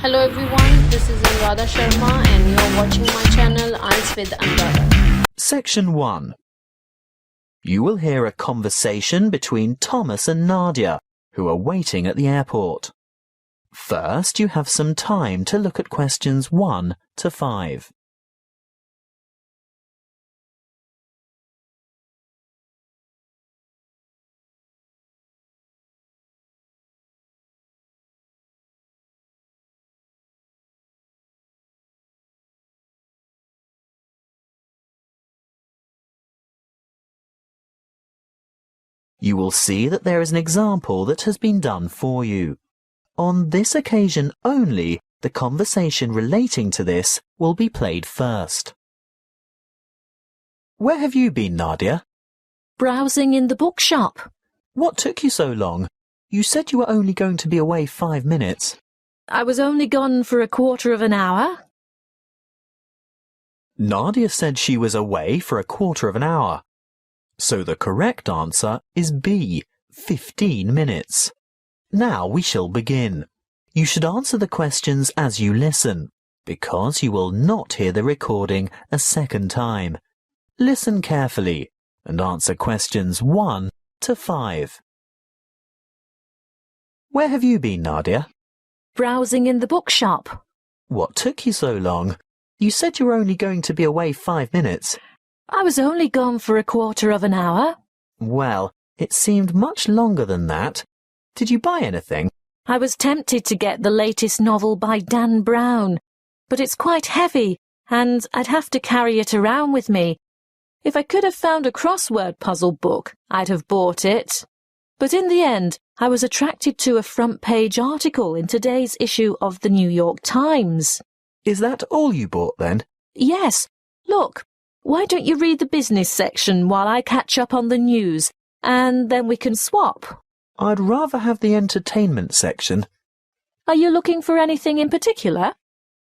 Hello everyone, this is ANURADHA Sharma and you're watching my channel IELTS with ANURADHA. Section 1. You will hear a conversation between Thomas and Nadia, who are waiting at the airport. First, you have some time to look at questions 1 to 5. You will see that there is an example that has been done for you. On this occasion only, the conversation relating to this will be played first. Where have you been, Nadia? Browsing in the bookshop. What took you so long? You said you were only going to be away 5 minutes. I was only gone for a quarter of an hour. Nadia said she was away for a quarter of an hour. So the correct answer is B, 15 minutes. Now we shall begin. You should answer the questions as you listen, because you will not hear the recording a second time. Listen carefully and answer questions 1 to 5. Where have you been, Nadia? Browsing in the bookshop. What took you so long? You said you were only going to be away 5 minutes. I was only gone for a quarter of an hour. Well, it seemed much longer than that. Did you buy anything? I was tempted to get the latest novel by Dan Brown, but it's quite heavy and I'd have to carry it around with me. If I could have found a crossword puzzle book, I'd have bought it. But in the end, I was attracted to a front-page article in today's issue of the New York Times. Is that all you bought then? Yes. Look, why don't you read the business section while I catch up on the news, and then we can swap? I'd rather have the entertainment section. Are you looking for anything in particular?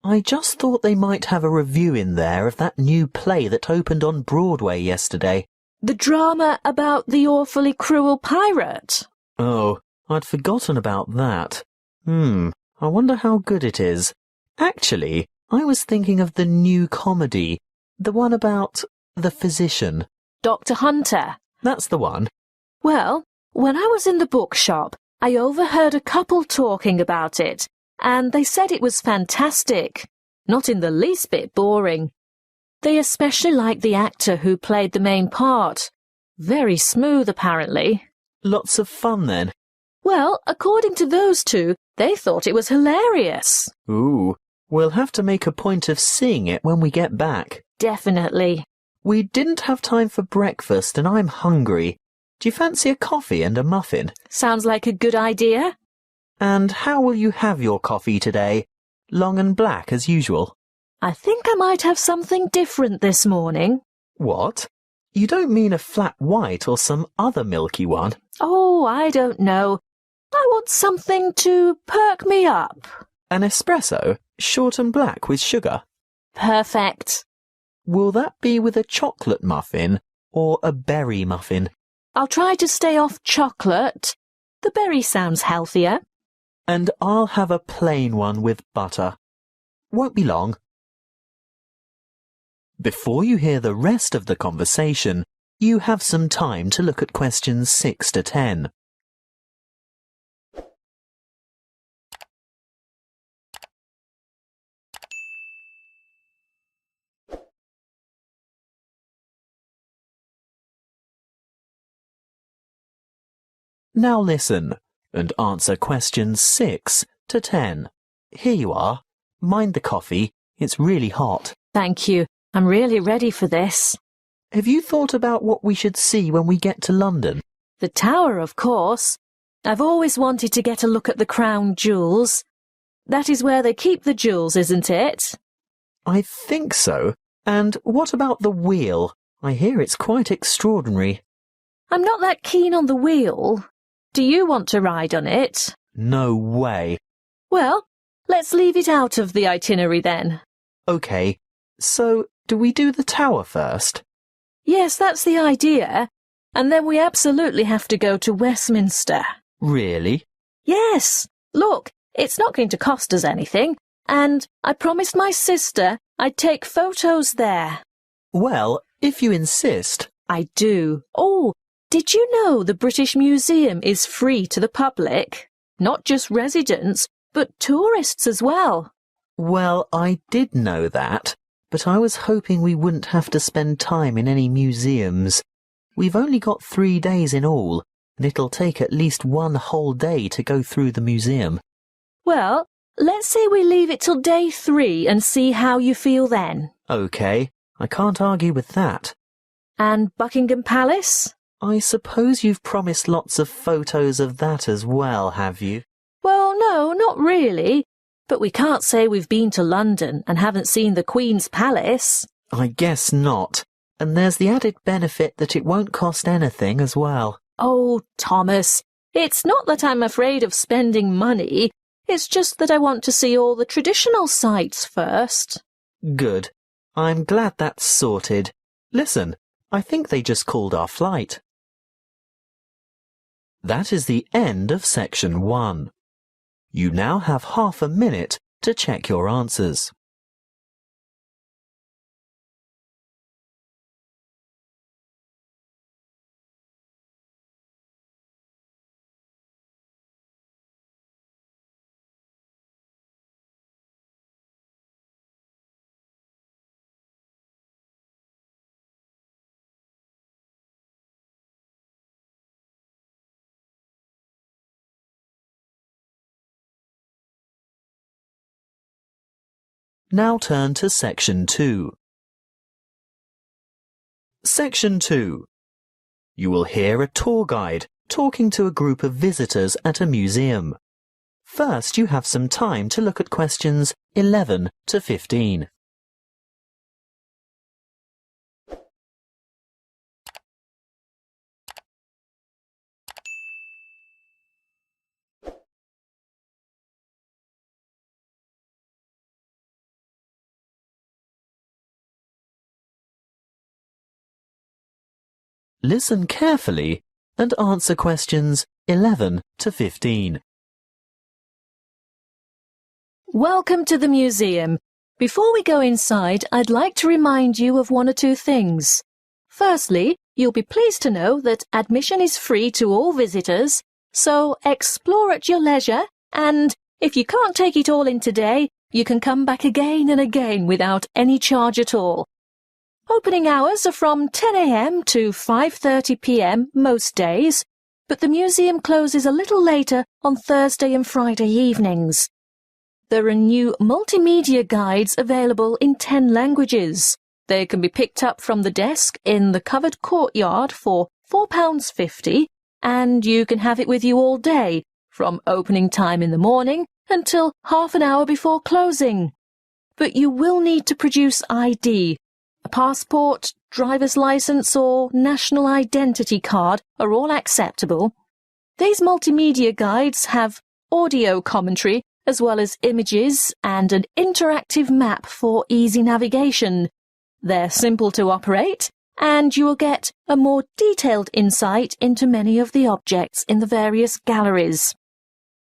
I just thought they might have a review in there of that new play that opened on Broadway yesterday. The drama about the awfully cruel pirate? Oh, I'd forgotten about that. I wonder how good it is. Actually, I was thinking of the new comedy, the one about the physician. Dr. Hunter. That's the one. Well, when I was in the bookshop, I overheard a couple talking about it, and they said it was fantastic, not in the least bit boring. They especially liked the actor who played the main part. Very smooth, apparently. Lots of fun, then. Well, according to those two, they thought it was hilarious. Ooh, we'll have to make a point of seeing it when we get back. Definitely. We didn't have time for breakfast and I'm hungry. Do you fancy a coffee and a muffin? Sounds like a good idea. And how will you have your coffee today? Long and black as usual? I think I might have something different this morning. What? You don't mean a flat white or some other milky one? Oh, I don't know. I want something to perk me up. An espresso, short and black with sugar? Perfect. Will that be with a chocolate muffin or a berry muffin? I'll try to stay off chocolate. The berry sounds healthier. And I'll have a plain one with butter. Won't be long. Before you hear the rest of the conversation, you have some time to look at questions 6 to 10. Now listen and answer questions 6 to 10. Here you are. Mind the coffee. It's really hot. Thank you. I'm really ready for this. Have you thought about what we should see when we get to London? The Tower, of course. I've always wanted to get a look at the Crown Jewels. That is where they keep the jewels, isn't it? I think so. And what about the wheel? I hear it's quite extraordinary. I'm not that keen on the wheel. Do you want to ride on it? No way. Well, let's leave it out of the itinerary then. OK, so do we do the tower first? Yes, that's the idea. And then we absolutely have to go to Westminster. Really? Yes. Look, it's not going to cost us anything. and I promised my sister I'd take photos there. Well, if you insist. I do. Oh, did you know the British Museum is free to the public? Not just residents, but tourists as well. Well, I did know that, but I was hoping we wouldn't have to spend time in any museums. We've only got 3 days in all, and it'll take at least 1 whole day to go through the museum. Well, let's say we leave it till day 3 and see how you feel then. OK, I can't argue with that. And Buckingham Palace? I suppose you've promised lots of photos of that as well, have you? Well, no, not really. But we can't say we've been to London and haven't seen the Queen's Palace. I guess not. And there's the added benefit that it won't cost anything as well. Oh, Thomas, it's not that I'm afraid of spending money. It's just that I want to see all the traditional sites first. Good. I'm glad that's sorted. Listen, I think they just called our flight. That is the end of section 1. You now have half a minute to check your answers. Now turn to section 2. Section 2. You will hear a tour guide talking to a group of visitors at a museum. First, you have some time to look at questions 11 to 15. Listen carefully and answer questions 11 to 15. Welcome to the museum. Before we go inside, I'd like to remind you of 1 or 2 things. Firstly, you'll be pleased to know that admission is free to all visitors, so explore at your leisure, and if you can't take it all in today, you can come back again and again without any charge at all. Opening hours are from 10 a.m. to 5:30 p.m. most days, but the museum closes a little later on Thursday and Friday evenings. There are new multimedia guides available in 10 languages. They can be picked up from the desk in the covered courtyard for £4.50, and you can have it with you all day, from opening time in the morning until half an hour before closing. But you will need to produce ID. A passport, driver's licence or national identity card are all acceptable. These multimedia guides have audio commentary as well as images and an interactive map for easy navigation. They're simple to operate, and you will get a more detailed insight into many of the objects in the various galleries.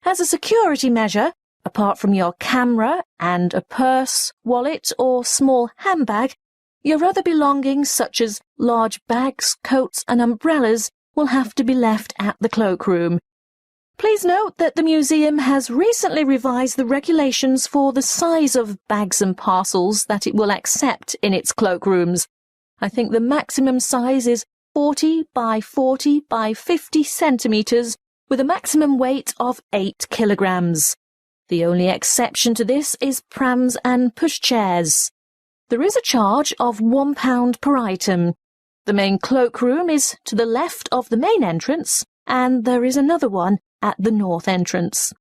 As a security measure, apart from your camera and a purse, wallet or small handbag, your other belongings such as large bags, coats and umbrellas will have to be left at the cloakroom. Please note that the museum has recently revised the regulations for the size of bags and parcels that it will accept in its cloakrooms. I think the maximum size is 40 by 40 by 50 centimetres with a maximum weight of 8 kilograms. The only exception to this is prams and pushchairs. There is a charge of £1 per item. The main cloakroom is to the left of the main entrance, and there is another one at the north entrance.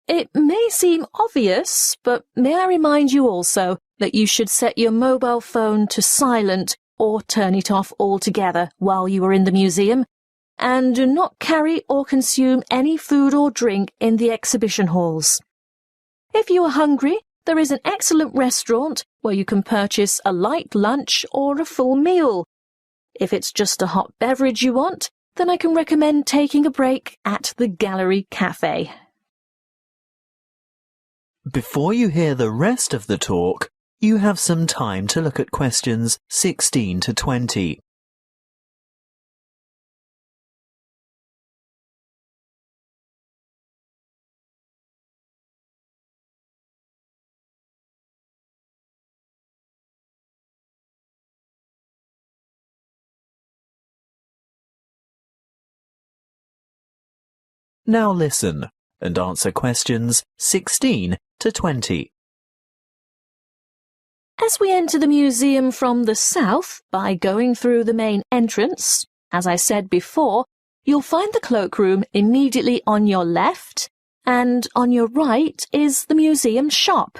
It may seem obvious, but may I remind you also that you should set your mobile phone to silent or turn it off altogether while you are in the museum, and do not carry or consume any food or drink in the exhibition halls. If you are hungry, there is an excellent restaurant where you can purchase a light lunch or a full meal. If it's just a hot beverage you want, then I can recommend taking a break at the Gallery Cafe. Before you hear the rest of the talk, you have some time to look at questions 16 to 20. Now listen and answer questions 16 to 20. As we enter the museum from the south by going through the main entrance, as I said before, you'll find the cloakroom immediately on your left, and on your right is the museum shop.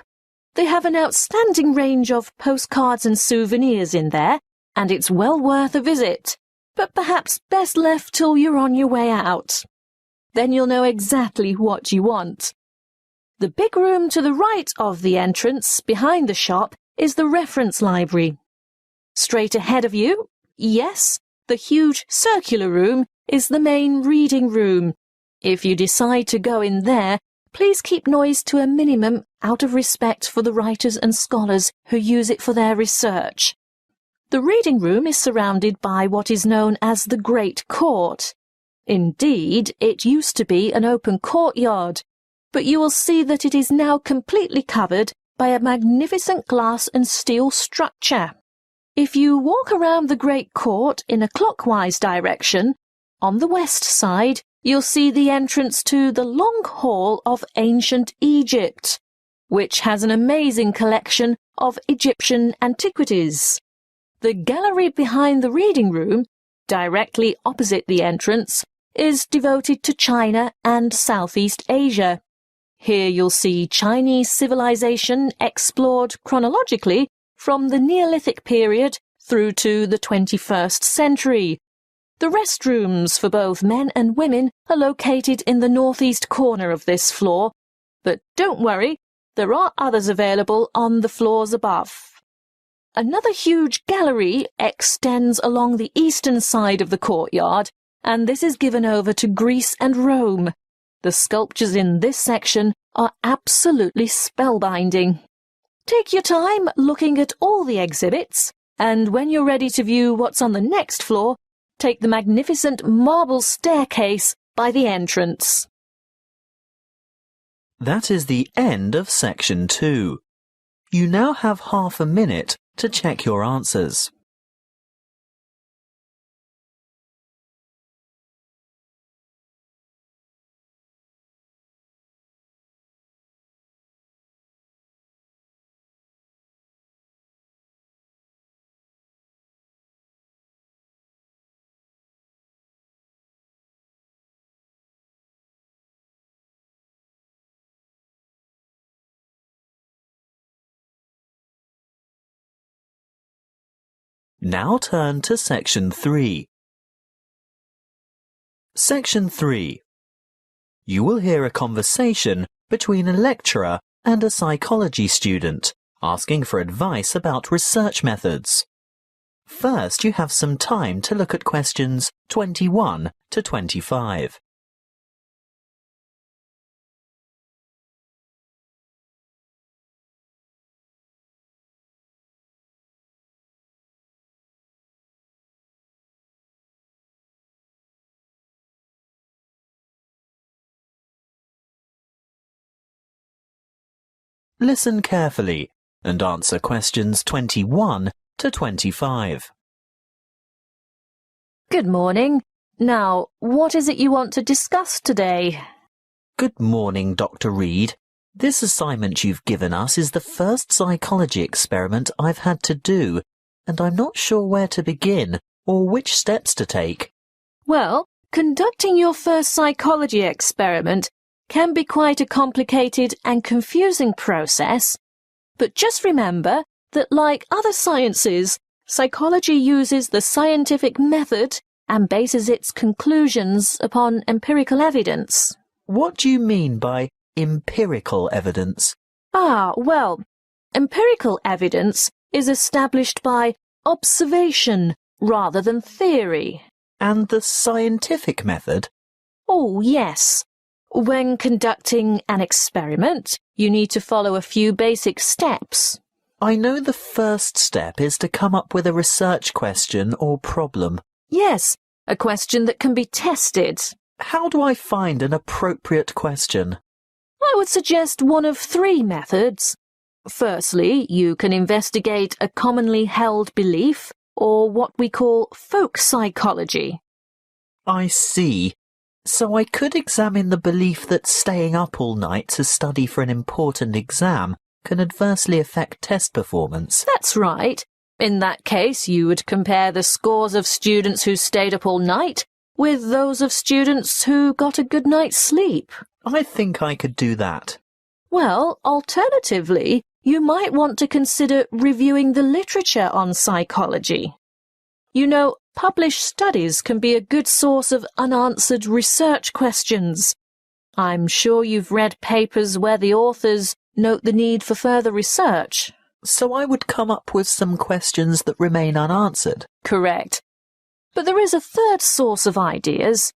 They have an outstanding range of postcards and souvenirs in there, and it's well worth a visit, but perhaps best left till you're on your way out. Then you'll know exactly what you want. The big room to the right of the entrance, behind the shop, is the reference library. Straight ahead of you, yes, the huge circular room is the main reading room. If you decide to go in there, please keep noise to a minimum out of respect for the writers and scholars who use it for their research. The reading room is surrounded by what is known as the Great Court. Indeed, it used to be an open courtyard, but you will see that it is now completely covered by a magnificent glass and steel structure. If you walk around the Great Court in a clockwise direction, on the west side, you'll see the entrance to the Long Hall of Ancient Egypt, which has an amazing collection of Egyptian antiquities. The gallery behind the reading room, directly opposite the entrance, is devoted to China and Southeast Asia. Here you'll see Chinese civilization explored chronologically from the Neolithic period through to the 21st century. The restrooms for both men and women are located in the northeast corner of this floor, but don't worry, there are others available on the floors above. Another huge gallery extends along the eastern side of the courtyard, and this is given over to Greece and Rome. The sculptures in this section are absolutely spellbinding. Take your time looking at all the exhibits, and when you're ready to view what's on the next floor, take the magnificent marble staircase by the entrance. That is the end of section 2. You now have half a minute to check your answers. Now turn to section 3. Section 3. You will hear a conversation between a lecturer and a psychology student asking for advice about research methods. First, you have some time to look at questions 21 to 25. Listen carefully and answer questions 21 to 25. Good morning. Now, what is it you want to discuss today? Good morning, Dr. Reed. This assignment you've given us is the first psychology experiment I've had to do, and I'm not sure where to begin or which steps to take. Well, conducting your first psychology experiment can be quite a complicated and confusing process, but just remember that like other sciences, psychology uses the scientific method and bases its conclusions upon empirical evidence. What do you mean by empirical evidence? Well, empirical evidence is established by observation rather than theory. And the scientific method? Oh, yes. When conducting an experiment, you need to follow a few basic steps. I know the first step is to come up with a research question or problem. Yes, a question that can be tested. How do I find an appropriate question? I would suggest one of 3 methods. Firstly, you can investigate a commonly held belief, or what we call folk psychology. I see. So I could examine the belief that staying up all night to study for an important exam can adversely affect test performance. That's right. In that case, you would compare the scores of students who stayed up all night with those of students who got a good night's sleep. I think I could do that. Well, alternatively, you might want to consider reviewing the literature on psychology. You know, published studies can be a good source of unanswered research questions. I'm sure you've read papers where the authors note the need for further research. So I would come up with some questions that remain unanswered. Correct. But there is a third source of ideas.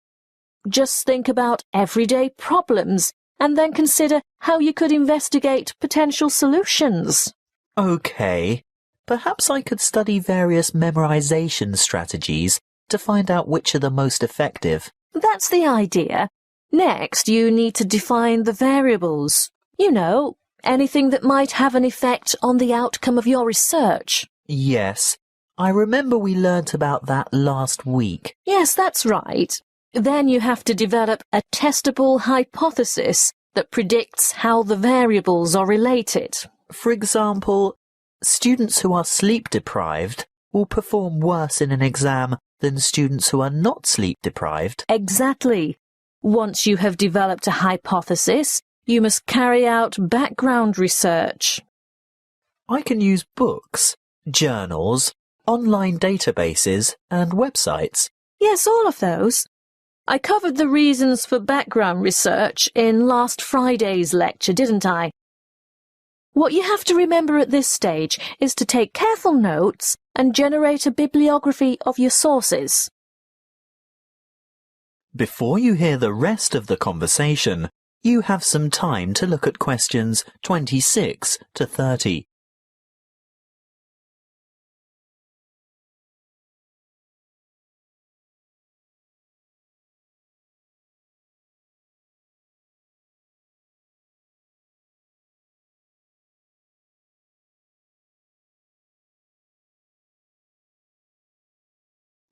Just think about everyday problems and then consider how you could investigate potential solutions. Okay. Perhaps I could study various memorization strategies to find out which are the most effective. That's the idea. Next, you need to define the variables. You know, anything that might have an effect on the outcome of your research. Yes, I remember we learnt about that last week. Yes, that's right. Then you have to develop a testable hypothesis that predicts how the variables are related. For example, students who are sleep-deprived will perform worse in an exam than students who are not sleep-deprived. Exactly. Once you have developed a hypothesis, you must carry out background research. I can use books, journals, online databases, and websites. Yes, all of those. I covered the reasons for background research in last Friday's lecture, didn't I? What you have to remember at this stage is to take careful notes and generate a bibliography of your sources. Before you hear the rest of the conversation, you have some time to look at questions 26 to 30.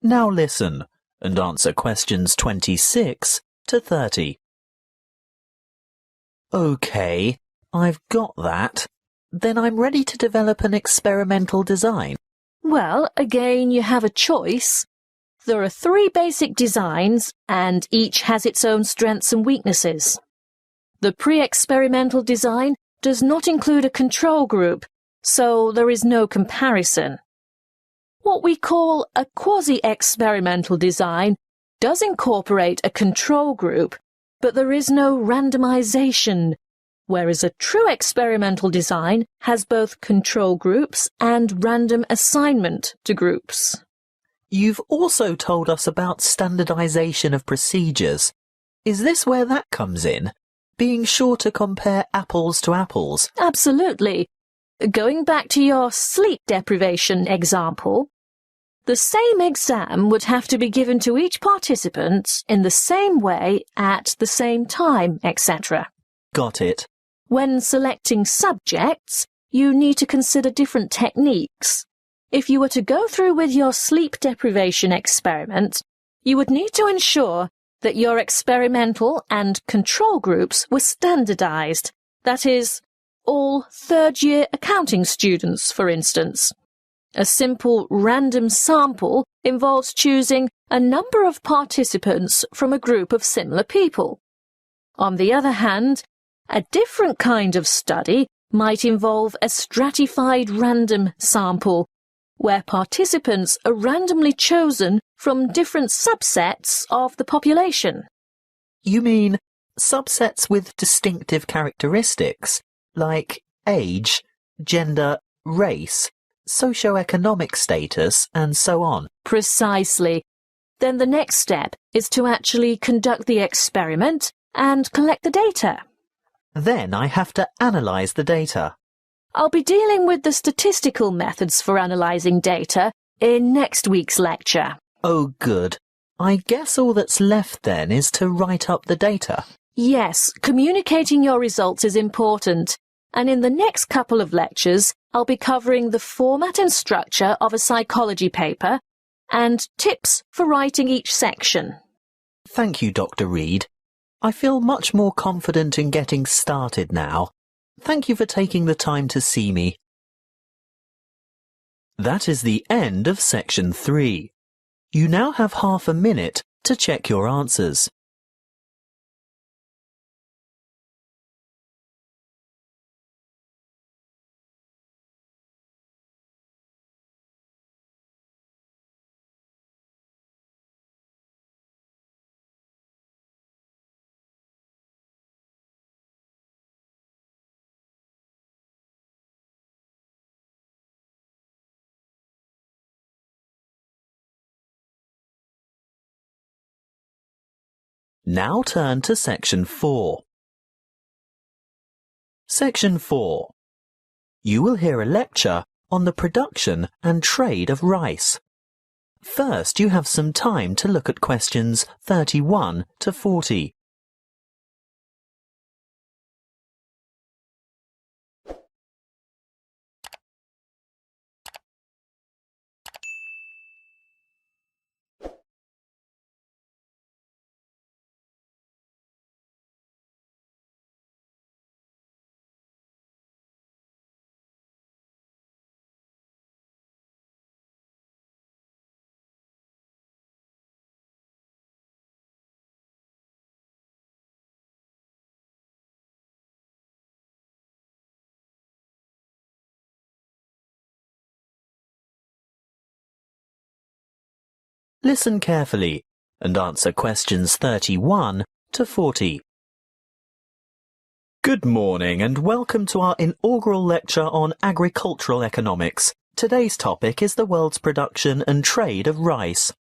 Now listen and answer questions 26 to 30. OK, I've got that. Then I'm ready to develop an experimental design. Well, again, you have a choice. There are 3 basic designs, and each has its own strengths and weaknesses. The pre-experimental design does not include a control group, so there is no comparison. What we call a quasi-experimental design does incorporate a control group, but there is no randomization, whereas a true experimental design has both control groups and random assignment to groups. You've also told us about standardization of procedures. Is this where that comes in? Being sure to compare apples to apples? Absolutely. Going back to your sleep deprivation example, the same exam would have to be given to each participant in the same way at the same time, etc. Got it. When selecting subjects, you need to consider different techniques. If you were to go through with your sleep deprivation experiment, you would need to ensure that your experimental and control groups were standardized. That is, all third-year accounting students, for instance. A simple random sample involves choosing a number of participants from a group of similar people. On the other hand, a different kind of study might involve a stratified random sample, where participants are randomly chosen from different subsets of the population. You mean subsets with distinctive characteristics, like age, gender, race, socioeconomic status, and so on? Precisely. Then the next step is to actually conduct the experiment and collect the data. Then I have to analyse the data. I'll be dealing with the statistical methods for analysing data in next week's lecture. Oh, good. I guess all that's left then is to write up the data. Yes, communicating your results is important, and in the next couple of lectures, I'll be covering the format and structure of a psychology paper and tips for writing each section. Thank you, Dr. Reed. I feel much more confident in getting started now. Thank you for taking the time to see me. That is the end of section 3. You now have half a minute to check your answers. Now turn to section 4. Section 4. You will hear a lecture on the production and trade of rice. First, you have some time to look at questions 31 to 40. Listen carefully and answer questions 31 to 40. Good morning and welcome to our inaugural lecture on agricultural economics. Today's topic is the world's production and trade of rice.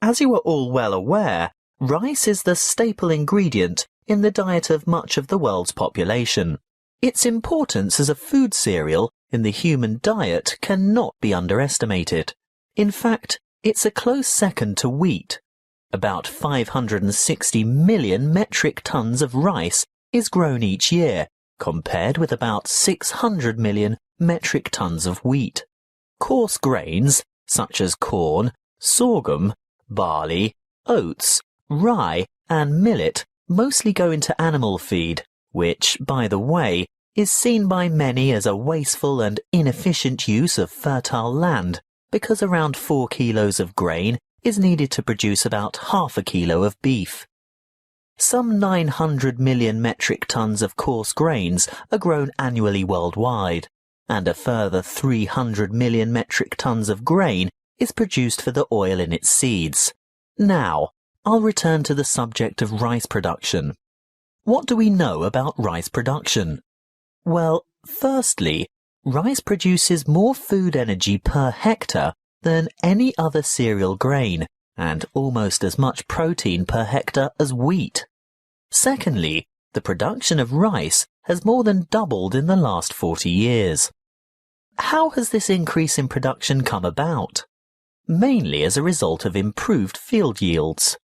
As you are all well aware, rice is the staple ingredient in the diet of much of the world's population. Its importance as a food cereal in the human diet cannot be underestimated. In fact, it's a close second to wheat. About 560 million metric tons of rice is grown each year, compared with about 600 million metric tons of wheat. Coarse grains, such as corn, sorghum, barley, oats, rye, and millet, mostly go into animal feed, which, by the way, is seen by many as a wasteful and inefficient use of fertile land, because around 4 kilos of grain is needed to produce about half a kilo of beef. Some 900 million metric tons of coarse grains are grown annually worldwide, and a further 300 million metric tons of grain is produced for the oil in its seeds. Now, I'll return to the subject of rice production. What do we know about rice production? Well, firstly, rice produces more food energy per hectare than any other cereal grain, and almost as much protein per hectare as wheat. Secondly, the production of rice has more than doubled in the last 40 years. How has this increase in production come about? Mainly as a result of improved field yields.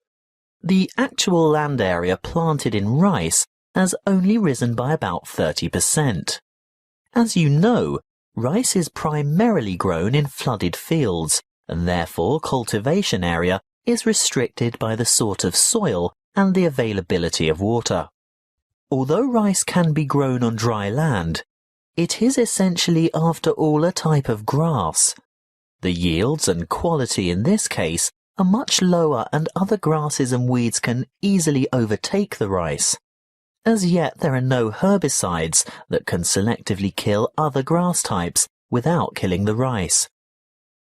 The actual land area planted in rice has only risen by about 30%. As you know, rice is primarily grown in flooded fields, and therefore cultivation area is restricted by the sort of soil and the availability of water. Although rice can be grown on dry land, it is essentially after all a type of grass. The yields and quality in this case are much lower, and other grasses and weeds can easily overtake the rice. As yet, there are no herbicides that can selectively kill other grass types without killing the rice.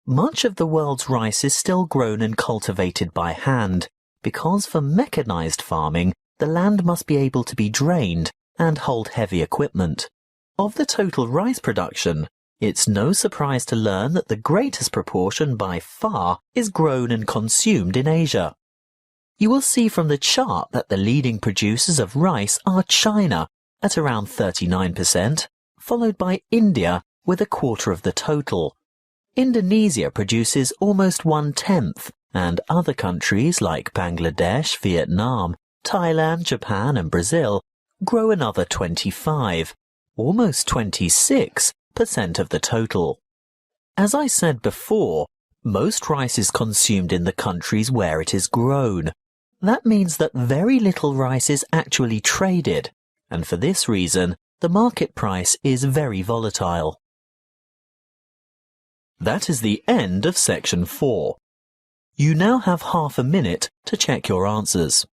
Much of the world's rice is still grown and cultivated by hand, because for mechanized farming, the land must be able to be drained and hold heavy equipment. Of the total rice production, it's no surprise to learn that the greatest proportion by far is grown and consumed in Asia. You will see from the chart that the leading producers of rice are China at around 39%, followed by India with a quarter of the total. Indonesia produces almost 1/10, and other countries like Bangladesh, Vietnam, Thailand, Japan and Brazil grow another 25, almost 26% of the total. As I said before, most rice is consumed in the countries where it is grown. That means that very little rice is actually traded, and for this reason, the market price is very volatile. That is the end of section 4. You now have half a minute to check your answers.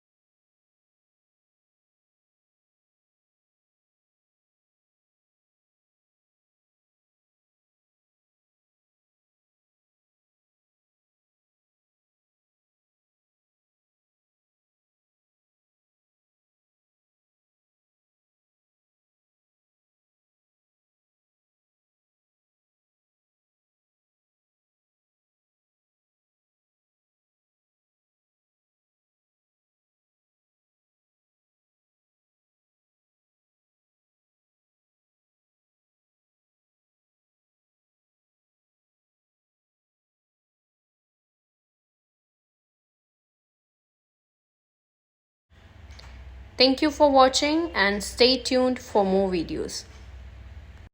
Thank you for watching and stay tuned for more videos.